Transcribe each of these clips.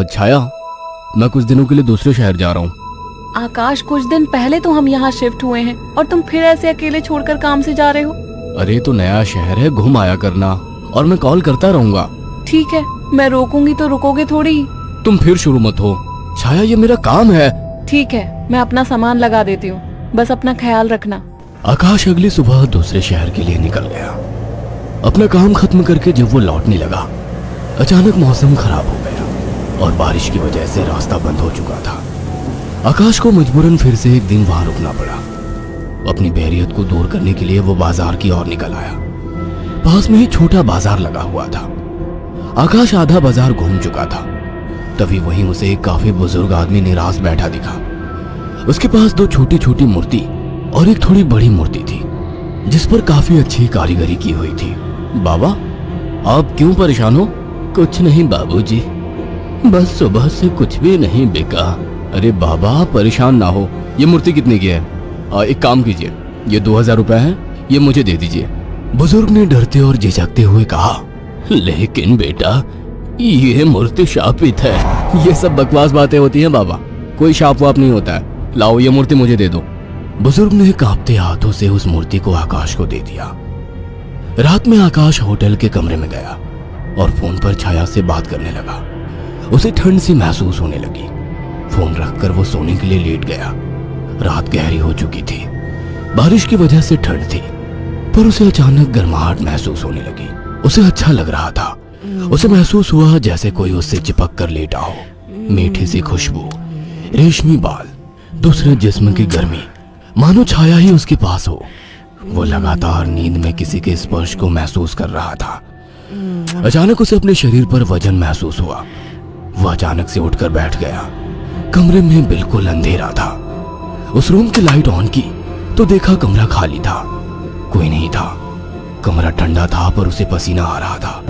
छाया, मैं कुछ दिनों के लिए दूसरे शहर जा रहा हूँ। आकाश, कुछ दिन पहले तो हम यहाँ शिफ्ट हुए हैं और तुम फिर ऐसे अकेले छोड़कर काम से जा रहे हो। अरे तो नया शहर है, घूम आया करना, और मैं कॉल करता रहूंगा। ठीक है, मैं रोकूंगी तो रुकोगे थोड़ी ही। तुम फिर शुरू मत हो छाया, ये मेरा काम है। ठीक है, मैं अपना सामान लगा देती हूँ, बस अपना ख्याल रखना। आकाश अगली सुबह दूसरे शहर के लिए निकल गया। अपना काम खत्म करके जब वो लौटने लगा, अचानक मौसम खराब हो गया और बारिश की वजह से रास्ता बंद हो चुका था। आकाश को मजबूरन फिर से एक दिन वहां रुकना पड़ा। अपनी बोरियत को दूर करने के लिए वो बाजार की ओर निकल आया। पास में ही छोटा बाजार लगा हुआ था। आकाश आधा बाजार घूम चुका था, तभी वहीं उसे एक काफी बुजुर्ग आदमी निराश बैठा दिखा। उसके पास दो छोटी छोटी मूर्ति और एक थोड़ी बड़ी मूर्ति थी, जिस पर काफी अच्छी कारीगरी की हुई थी। बाबा, आप क्यों परेशान हो? कुछ नहीं बाबूजी, बस सुबह से कुछ भी नहीं बिका। अरे बाबा, परेशान ना हो। ये मूर्ति कितने की है? एक काम कीजिए, ये 2000 रुपए है, ये मुझे दे दीजिए। बुजुर्ग ने डरते और झिझकते हुए कहा, लेकिन बेटा, ये मूर्ति शापित है। ये सब बकवास बातें होती हैं बाबा, कोई शाप वाप नहीं होता है। लाओ, ये मूर्ति मुझे दे दो। बुजुर्ग ने कांपते हाथों से उस मूर्ति को आकाश को दे दिया। रात में आकाश होटल के कमरे में गया और फोन पर छाया से बात करने लगा। उसे ठंड सी महसूस होने लगी। फोन रखकर वो सोने के लिए लेट गया। रात गहरी हो चुकी थी, बारिश की वजह से ठंड थी, पर उसे अचानक गर्माहट महसूस होने लगी। उसे अच्छा लग रहा था। उसे महसूस हुआ जैसे कोई उससे चिपक कर लेटा हो। मीठी सी खुशबू, रेशमी बाल, दूसरे जिस्म की गर्मी, मानो छाया ही उसके पास हो। वो लगातार नींद में किसी के स्पर्श को महसूस कर रहा था। अचानक उसे अपने शरीर पर वजन महसूस हुआ। वो अचानक से उठकर बैठ गया। कमरे में बिल्कुल अंधेरा था। उस रूम की लाइट ऑन की तो देखा कमरा खाली था, कोई नहीं था। कमरा ठंडा था पर उसे पसीना आ रहा था।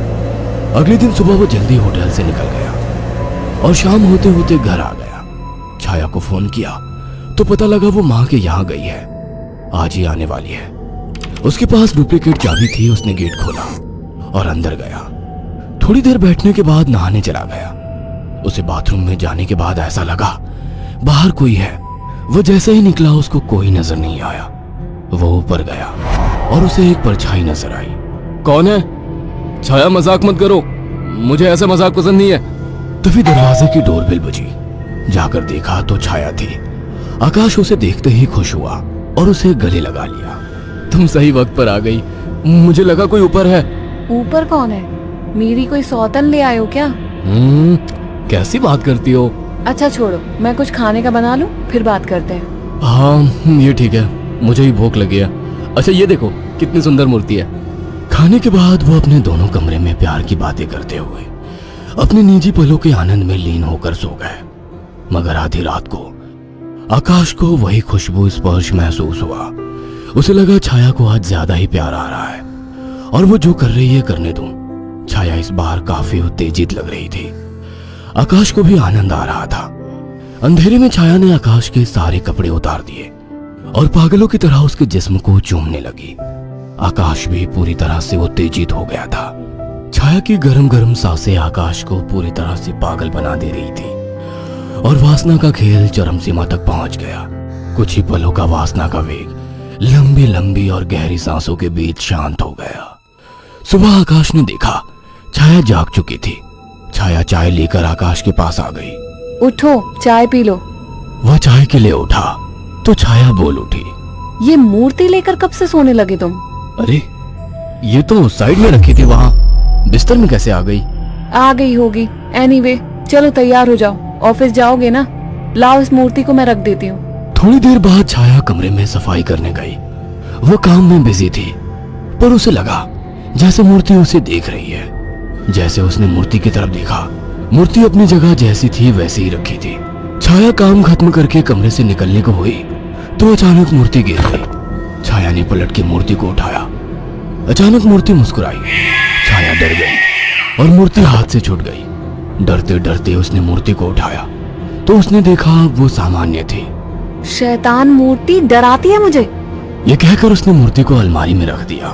अगले दिन सुबह वो जल्दी होटल से निकल गया और शाम होते होते घर आ गया। छाया को फोन किया तो पता लगा वो माँ के यहाँ गई है, आज ही आने वाली है। उसके पास डुप्लीकेट चाबी थी। उसने गेट खोला और अंदर गया। थोड़ी देर बैठने के बाद नहाने चला गया। उसे बाथरूम में जाने के बाद ऐसा लगा बाहर कोई है। वो जैसे ही निकला उसको कोई नजर नहीं आया। वो ऊपर गया और उसे एक परछाई नजर आई। कौन है? छाया, मजाक मत करो, मुझे ऐसा मजाक पसंद नहीं है। तभी दरवाजे की डोरबेल बजी। जाकर देखा तो छाया थी। आकाश उसे देखते ही खुश हुआ और उसे गले लगा लिया। तुम सही वक्त पर आ गई, मुझे लगा कोई ऊपर है। ऊपर कौन है? मेरी कोई सौतन ले आए हो क्या? कैसी बात करती हो? अच्छा छोड़ो, मैं कुछ खाने का बना लूं, फिर बात करते हैं। हाँ ये ठीक है, मुझे ही भूख लगी है। अच्छा ये देखो कितनी सुंदर मूर्ति है। खाने के बाद वो अपने दोनों कमरे में प्यार की बातें करते हुए अपने निजी पलों के आनंद में लीन होकर सो गए। मगर आधी रात को आकाश को वही खुशबू स्पर्श महसूस हुआ। उसे लगा छाया को आज ज्यादा ही प्यार आ रहा है और वो जो कर रही है करने दूं। छाया इस बार काफी उत्तेजित लग रही थी। आकाश को भी आनंद आ रहा था। अंधेरे में छाया ने आकाश के सारे कपड़े उतार दिए और पागलों की तरह उसके जिस्म को चूमने लगी। आकाश भी पूरी तरह से उत्तेजित हो गया था। छाया की गरम गरम सांसें आकाश को पूरी तरह से पागल बना दे रही थी और वासना का खेल चरम सीमा तक पहुंच गया। कुछ ही पलों का वासना का वेग लंबी लंबी और गहरी सांसों के बीच शांत हो गया। सुबह आकाश ने देखा छाया जाग चुकी थी। छाया चाय लेकर आकाश के पास आ गई। उठो, चाय पी लो। वह चाय के लिए उठा तो छाया बोल उठी, ये मूर्ति लेकर कब से सोने लगे तुम? अरे ये तो साइड में रखी थी, वहाँ बिस्तर में कैसे आ गई? आ गई होगी। एनीवे, चलो तैयार हो जाओ, ऑफिस जाओगे ना? लाओ इस मूर्ति को मैं रख देती हूँ। थोड़ी देर बाद छाया कमरे में सफाई करने गई। वो काम में बिजी थी, पर उसे लगा जैसे मूर्ति उसे देख रही है। जैसे उसने मूर्ति की तरफ देखा, मूर्ति अपनी जगह जैसी थी वैसे ही रखी थी। छाया काम खत्म करके कमरे से निकलने को हुई तो अचानक मूर्ति गिर गई। छाया ने पलट के मूर्ति को उठाया। अचानक मूर्ति मुस्कुराई। छाया डर गई और मूर्ति हाथ से छूट गई। डरते डरते उसने मूर्ति को उठाया तो उसने देखा वो सामान्य थी। शैतान मूर्ति डराती है मुझे। ये कहकर उसने मूर्ति को अलमारी में रख दिया।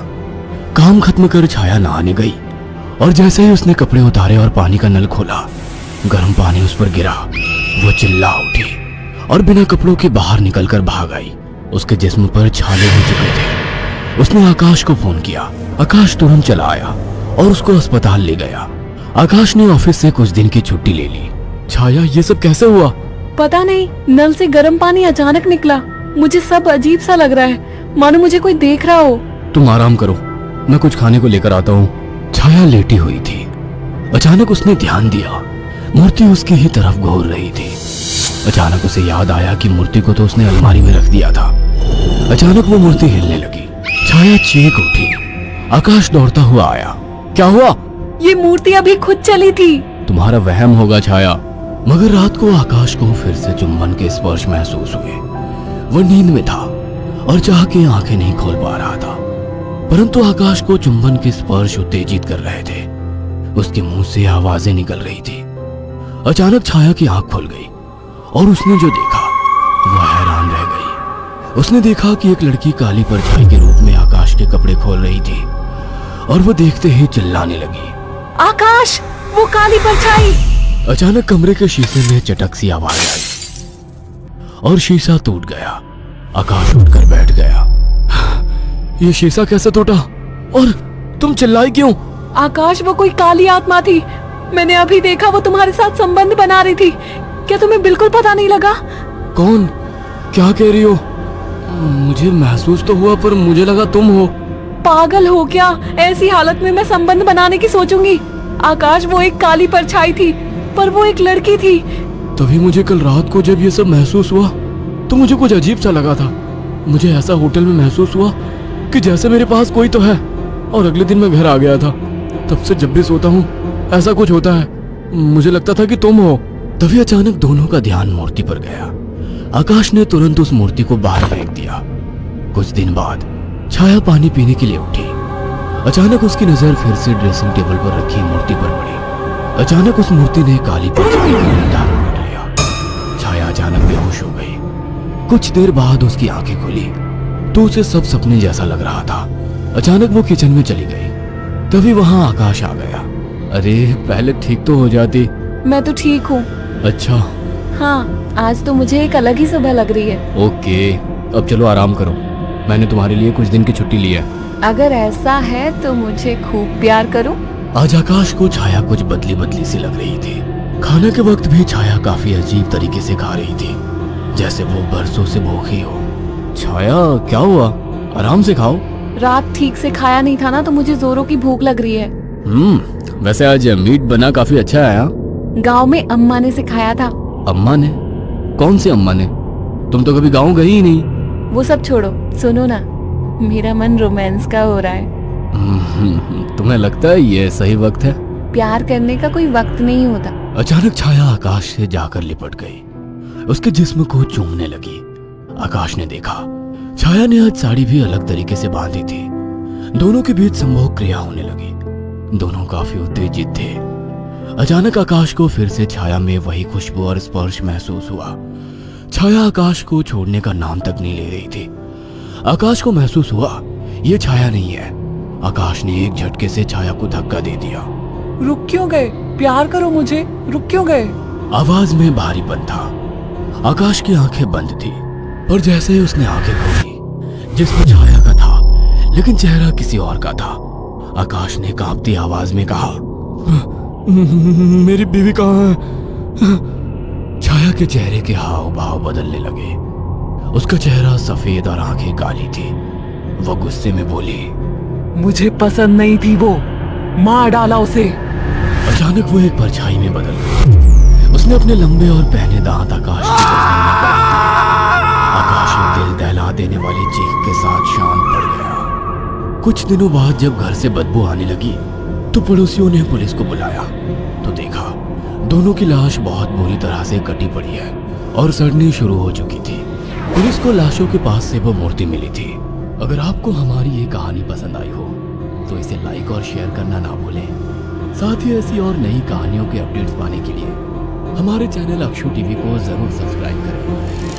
काम खत्म कर छाया नहाने गई और जैसे ही उसने कपड़े उतारे और पानी का नल खोला, गर्म पानी उस पर गिरा। वो चिल्ला उठी और बिना कपड़ों के बाहर निकलकर भाग आई। उसके जिस्म पर छाले हो चुके थे। उसने आकाश को फोन किया। आकाश तुरंत चला आया और उसको अस्पताल ले गया। आकाश ने ऑफिस से कुछ दिन की छुट्टी ले ली। छाया, ये सब कैसे हुआ? पता नहीं, नल से गर्म पानी अचानक निकला। मुझे सब अजीब सा लग रहा है, मानो मुझे कोई देख रहा हो। तुम आराम करो, मैं कुछ खाने को लेकर आता हूँ। छाया लेटी हुई थी। अचानक उसने ध्यान दिया, मूर्ति उसकी ही तरफ घूर रही थी। अचानक उसे याद आया कि मूर्ति को तो उसने अलमारी में रख दिया था। अचानक वो मूर्ति हिलने लगी। छाया चीख उठी। आकाश दौड़ता हुआ आया। क्या हुआ? ये मूर्ति अभी खुद चली थी। तुम्हारा वहम होगा छाया। मगर रात को आकाश को फिर से चुंबन के स्पर्श महसूस हुए। वो नींद में था और चाह के आंखें नहीं खोल पा रहा था, परंतु आकाश को चुंबन के स्पर्श उत्तेजित कर रहे थे। उसके मुंह से आवाजें निकल रही थी। अचानक छाया की आंख खुल गई और उसने जो देखा वह हैरान रह गई। उसने देखा कि एक लड़की काली परछाई के रूप में आकाश के कपड़े खोल रही थी और वो देखते ही चिल्लाने लगी, आकाश, वो काली परछाई! अचानक कमरे के शीशे में चटक सी आवाज आई और शीशा टूट गया। आकाश उठकर बैठ गया। ये शीशा कैसे टूटा? और तुम चिल्लाई क्यों? आकाश, वो कोई काली आत्मा थी। मैंने अभी देखा, वो तुम्हारे साथ संबंध बना रही थी। क्या तुम्हें बिल्कुल पता नहीं लगा? कौन? क्या कह रही हो? मुझे महसूस तो हुआ, पर मुझे लगा तुम हो। पागल हो क्या? ऐसी हालत में मैं संबंध बनाने की सोचूंगी? आकाश, वो एक काली परछाई थी, पर वो एक लड़की थी। तभी मुझे कल रात को जब ये सब महसूस हुआ तो मुझे कुछ अजीब सा लगा था। मुझे ऐसा होटल में महसूस हुआ कि जैसे मेरे पास कोई तो है। और अगले दिन मैं घर आ गया था। तब से जब भी सोता हूँ ऐसा कुछ होता है। मुझे लगता था कि तुम हो। तभी अचानक दोनों का ध्यान मूर्ति पर गया। आकाश ने तुरंत उस मूर्ति को बाहर फेंक दिया। कुछ दिन बाद छाया पानी पीने के लिए उठी। अचानक उसकी नजर फिर से ड्रेसिंग टेबल पर रखी मूर्ति पर पड़ी। अचानक उस मूर्ति ने काली परछाई का रूप धारण कर लिया। छाया अचानक बेहोश हो गई। कुछ देर बाद उसकी आंखें खुली तो उसे सब सपने जैसा लग रहा था। अचानक वो किचन में चली गई। तभी वहां आकाश आ गया। अरे, पहले ठीक तो हो जाती। मैं तो ठीक हूँ। अच्छा। हाँ, आज तो मुझे एक अलग ही सुबह लग रही है। ओके, अब चलो आराम करो। मैंने तुम्हारे लिए कुछ दिन की छुट्टी ली है। अगर ऐसा है तो मुझे खूब प्यार करो। आज आकाश को छाया कुछ बदली बदली सी लग रही थी। खाने के वक्त भी छाया काफी अजीब तरीके से खा रही थी, जैसे वो बरसों से भूखी हो। छाया, क्या हुआ? आराम से खाओ। रात ठीक से खाया नहीं था ना, तो मुझे जोरों की भूख लग रही है। वैसे आज मीट बना काफी अच्छा है। गांव में अम्मा ने सिखाया था। अम्मा ने? कौन सी अम्मा ने? तुम तो कभी गांव गई ही नहीं। वो सब छोड़ो, सुनो ना, मेरा मन रोमांस का हो रहा है। तुम्हें लगता है ये सही वक्त है? प्यार करने का कोई वक्त नहीं होता। अचानक छाया आकाश से जाकर लिपट गई। उसके जिस्म को चूमने लगी। आकाश ने देखा छाया ने आज साड़ी भी अलग तरीके से बांधी थी। दोनों के बीच संभोग क्रिया होने लगी। दोनों काफी उत्तेजित थे। अचानक आकाश को फिर से छाया में वही खुशबू और स्पर्श महसूस हुआ। छाया आकाश को छोड़ने का नाम तक नहीं ले रही थी। आकाश को महसूस हुआ ये छाया नहीं है। आकाश ने एक झटके से छाया को धक्का दे दिया। रुक क्यों गए? प्यार करो मुझे, रुक क्यों गए? आवाज में भारीपन था। आकाश की आंखें बंद थी, पर जैसे ही उसने आंखें खोली, जिसमें छाया का था लेकिन चेहरा किसी और का था। आकाश ने कांपती आवाज में कहा, मेरी बीवी कहाँ है? छाया के चेहरे के हाव भाव बदलने लगे। उसका चेहरा सफेद और आंखें काली थी। वो गुस्से में बोली, मुझे पसंद नहीं थी वो, मार डाला उसे। अचानक वो एक परछाई में बदल गई। उसने अपने लंबे और पहने दांत आकाश की गर्दन में गाड़ दिए। आकाश एक दिल दहला देने वाली चीख के साथ शांत पड़ गया। कुछ दिनों बाद जब घर से बदबू आने लगी तो पड़ोसियों ने पुलिस को बुलाया तो देखा दोनों की लाश बहुत बुरी तरह से कटी पड़ी है और सड़नी शुरू हो चुकी थी। पुलिस को लाशों के पास से वो मूर्ति मिली थी। अगर आपको हमारी ये कहानी पसंद आई हो तो इसे लाइक और शेयर करना ना भूलें। साथ ही ऐसी और नई कहानियों के अपडेट्स पाने के लिए हमारे चैनल अक्षु टीवी को जरूर सब्सक्राइब करें।